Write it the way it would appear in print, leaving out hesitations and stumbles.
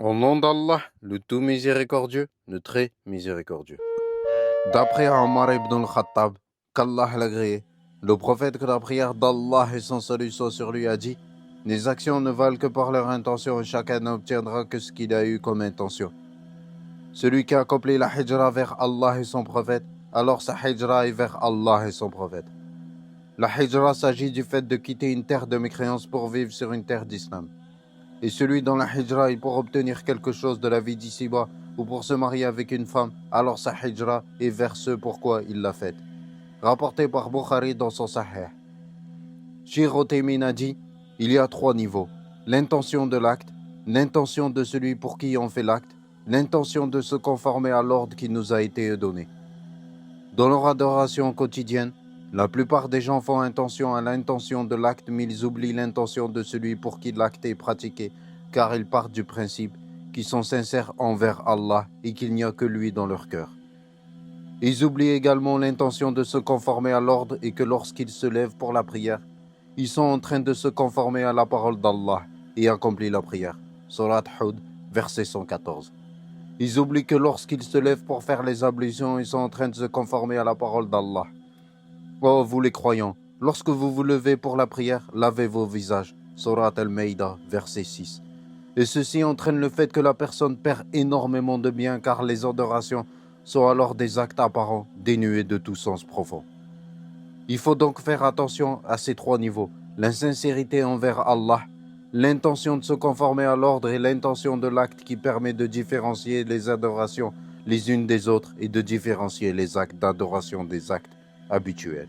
Au nom d'Allah, le tout miséricordieux, le très miséricordieux. D'après Omar ibn al-Khattab, qu'Allah l'agréé, le prophète que la prière d'Allah et son salut soit sur lui a dit: les actions ne valent que par leur intention et chacun n'obtiendra que ce qu'il a eu comme intention. Celui qui accomplit la hijra vers Allah et son prophète, alors sa hijra est vers Allah et son prophète. La hijra s'agit du fait de quitter une terre de mécréance pour vivre sur une terre d'islam. Et celui dont la hijra est pour obtenir quelque chose de la vie d'ici-bas ou pour se marier avec une femme, alors sa hijra est vers ce pourquoi il l'a faite. Rapporté par Bukhari dans son Sahih. Sheikh Uthaymin a dit: il y a 3 niveaux. L'intention de l'acte, l'intention de celui pour qui on fait l'acte, l'intention de se conformer à l'ordre qui nous a été donné. Dans leur adoration quotidienne, la plupart des gens font attention à l'intention de l'acte, mais ils oublient l'intention de celui pour qui l'acte est pratiqué, car ils partent du principe qu'ils sont sincères envers Allah et qu'il n'y a que lui dans leur cœur. Ils oublient également l'intention de se conformer à l'ordre et que lorsqu'ils se lèvent pour la prière, ils sont en train de se conformer à la parole d'Allah et accomplissent la prière. Surat Hud, verset 114. Ils oublient que lorsqu'ils se lèvent pour faire les ablutions, ils sont en train de se conformer à la parole d'Allah. Oh, vous les croyants, lorsque vous vous levez pour la prière, lavez vos visages. Surat Al-Maïda, verset 6. Et ceci entraîne le fait que la personne perd énormément de biens car les adorations sont alors des actes apparents, dénués de tout sens profond. Il faut donc faire attention à ces 3 niveaux. L'insincérité envers Allah, l'intention de se conformer à l'ordre et l'intention de l'acte qui permet de différencier les adorations les unes des autres et de différencier les actes d'adoration des actes habituels.